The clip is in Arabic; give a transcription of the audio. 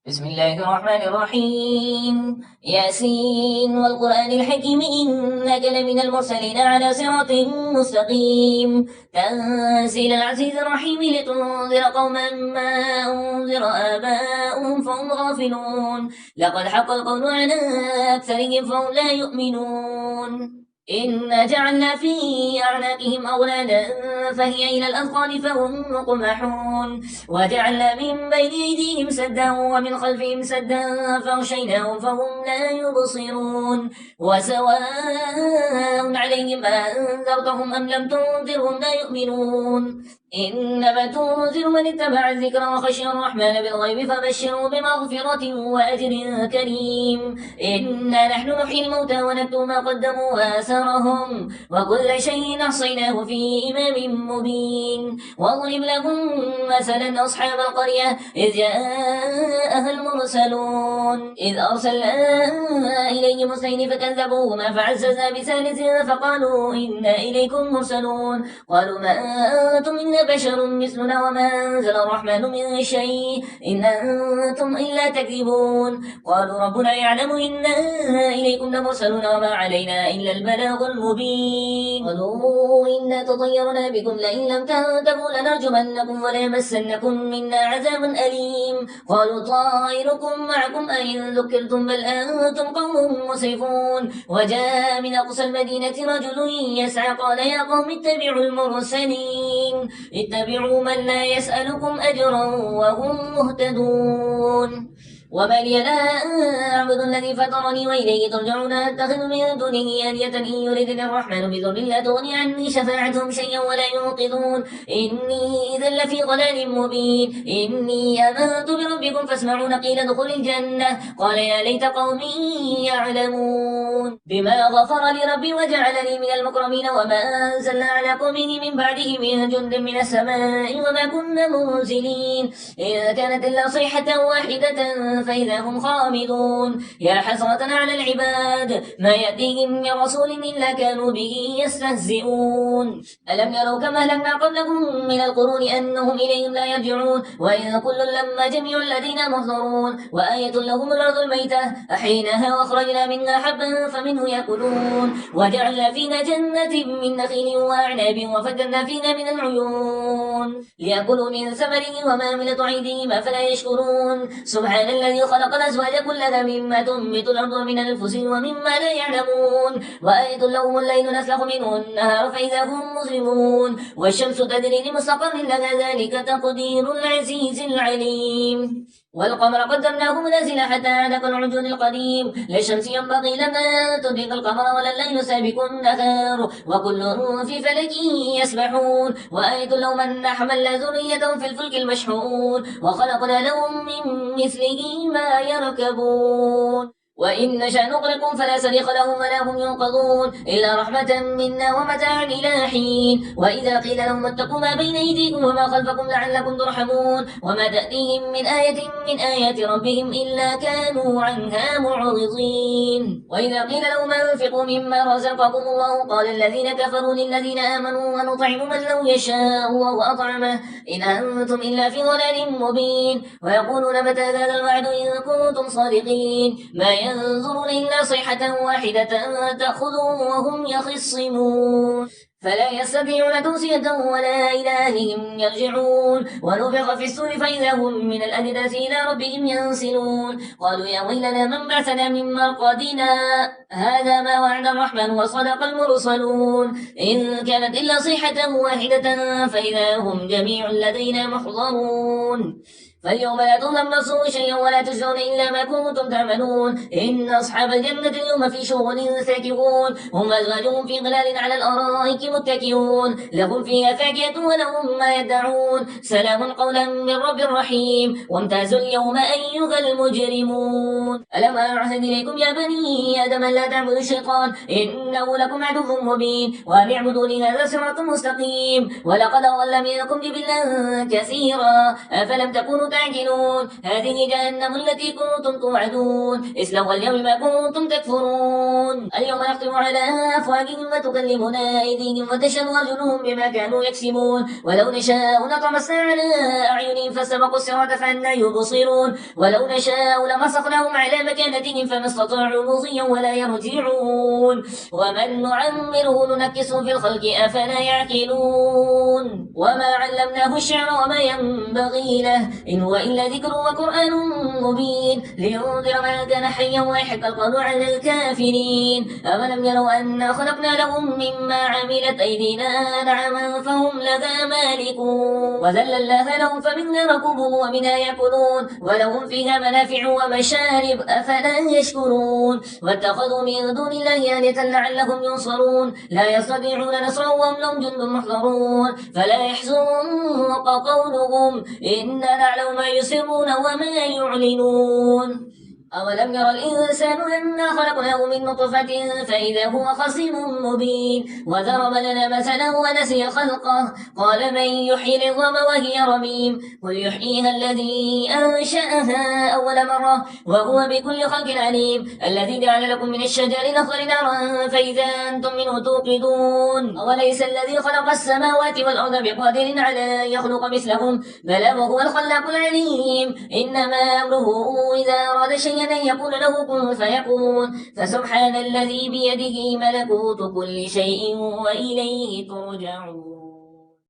بسم الله الرحمن الرحيم ياسين والقرآن الحكيم إنك لمن المرسلين على صراط مستقيم تنزيل العزيز الرحيم لتنذر قوما ما أنذر آباؤهم فهم غافلون لقد حق القول على أكثرهم فهم لا يؤمنون إنا جعلنا في أعناقهم أغلالا فهي إلى الأذقان فهم مقمحون وجعلنا من بين أيديهم سدا ومن خلفهم سدا فأغشيناهم فهم لا يبصرون وسواء عليهم أنذرتهم أم لم تنذرهم لا يؤمنون إنما تنذر من اتبع الذكر وخشي الرحمن بالغيب فبشره بمغفرة وأجر كريم إنا نحن نحيي الموتى ونكتب ما قدموا وآثارهم وكل شيء أحصيناه في إمام مبين واضرب لهم مثلا أصحاب القرية إذ جاءها المرسلون إذ أرسلنا إليهم اثنين فكذبوهما فعززنا بثالث فقالوا إنا إليكم مرسلون قالوا ما أنتم إلا بشر مثلنا وما أنزل الرحمن من شيء إن أنتم إلا تكذبون قالوا ربنا يعلم إنا إليكم لمرسلون وما علينا إلا البلاغ المبين قالوا إنا تطيرنا بكم لئن لم تنتهوا لنرجمنكم وليمسنكم منا عذاب أليم قالوا طائركم معكم أئن ذكرتم بل أنتم قوم مسرفون وجاء من أقصى المدينة رجل يسعى قال يا قوم اتبعوا المرسلين اتبعوا من لا يسألكم أجرا وهم مهتدون وما لي لا أعبد الذي فطرني وإليه ترجعون أتخذ من دونه آلية إن يردني الرحمن بضر لا تغني عني شفاعتهم شيئا ولا ينقذون إني إذا لفي ضلال مبين إني آمنت بربكم فاسمعون قيل ادخل الجنة قال يا ليت قومي يعلمون بما غفر لي ربي وجعلني من المكرمين وما أنزلنا على قومه من بعده من جند من السماء وما كنا منزلين إن كانت إلا صيحة واحدة فإذا هم خامدون يا حسرة على العباد ما يأتيهم من رسول إلا كانوا به يستهزئون ألم يروا كما أهلكنا قبلهم من القرون أنهم إليهم لا يرجعون وإن كل لما جميع الذين محضرون وآية لهم الأرض الميتة أحييناها وأخرجنا منها حبا فمنه يأكلون وجعلنا فينا جنة من نخيل وأعناب وفجرنا فينا من العيون ليأكلوا من ثمره وما عملت أيديهم أفلا يشكرون سبحان الذي خلق الأزواج كلها مما تنبت الأرض من الفسل ومما لا يعلمون وآية لهم الليل نسلخ منه النهار فإذا هم مظلمون والشمس تجري لمستقر لها ذلك تقدير العزيز العليم والقمر قدرناه منازل حتى عاد كالعرجون القديم لا الشمس ينبغي لها أن تدرك القمر ولا الليل سابق النهار وكل في فلك يسبحون وآية لهم من حملنا ذريتهم في الفلك المشحون وخلقنا لهم من مثله ما يركبون وإن نشأ نغرقهم فلا صريخ لهم ولا هم ينقذون إلا رحمة منا ومتاعا إلى حين وإذا قيل لهم اتقوا ما بين أيديكم وما خلفكم لعلكم ترحمون وما تأتيهم من آية من آيات ربهم إلا كانوا عنها معرضين وإذا قيل لهم أنفقوا مما رزقكم الله قال الذين كفروا للذين آمنوا ونطعم من لو يشاء الله أطعمه إن أنتم إلا في ضلال مبين ويقولون متى هذا الوعد إن كنتم صادقين ما ينظرون إلا صيحة واحدة تأخذهم وهم يخصمون فلا يستطيعون توصية ولا إلى أهلهم يرجعون ونفخ في السور فإذا هم من الأجداث إلى ربهم ينسلون قالوا يا ويلنا من بعثنا من مرقدنا هذا ما وعد الرحمن وصدق المرسلون إن كانت إلا صيحة واحدة فإذا هم جميع لدينا محضرون فاليوم لا تظلم نفس شيئا ولا تجزون إلا ما كنتم تعملون إن أصحاب الجنة اليوم في شغل ساكبون هم أزواجهم في ظلال على الأرائك متكئون لهم فيها فاكهة ولهم ما يدعون سلام قولا من رب رحيم وامتازوا اليوم أيها المجرمون ألم أعهد إليكم يا بني آدم لا تعبدوا الشيطان إنه لكم عدو مبين وأن اعبدوني هذا صراط مستقيم ولقد أضل منكم جبلا كثيرا أفلم تكونوا كنتم تعجلون هذه جهنم التي كنتم توعدون اصلوها اليوم بما كنتم تكفرون اليوم نختم على أفواههم وتكلمنا أيديهم وتشهد أرجلهم بما كانوا يكسبون ولو نشاء لطمسنا على أعينهم فاستبقوا الصراط فأنى يبصرون ولو نشاء لمسخناهم على مكانتهم فما استطاعوا مضيا ولا يرجعون ومن نعمره ننكسه في الخلق أفلا يعقلون وما علمناه الشعر وما ينبغي له إن هو إلا ذكر وقرآن مبين لينذر من كان حيا ويحق القول على الكافرين أولم يروا أنا خلقنا لهم مما عملت أيدينا أنعاما فهم لها مالكون وذللناها لهم فمنها ركوبهم ومنها يأكلون ولهم فيها منافع ومشارب أفلا يشكرون واتخذوا من دون الله آلهة لعلهم ينصرون لا يستطيعون نصرا وهم لهم جند محضرون فلا يحزنك قولهم إنا نعلم ما يسرون وما يعلنون أولم ير الإنسان أنا خلقناه من نطفة فإذا هو خصيم مبين وضرب لنا مثلا ونسي خلقه قال من يحيي العظام وهي رميم قل يحييها الذي أنشأها أول مرة وهو بكل خلق عليم الذي جعل لكم من الشجر الأخضر نارا فإذا أنتم منه توقدون أوليس الذي خلق السماوات والأرض بقادر على أن يخلق مثلهم بلى وهو الخلاق العليم إنما أمره إذا أراد شيئا أن يقول له كن فيكون فسبحان الذي بيده ملكوت كل شيء وإليه ترجعون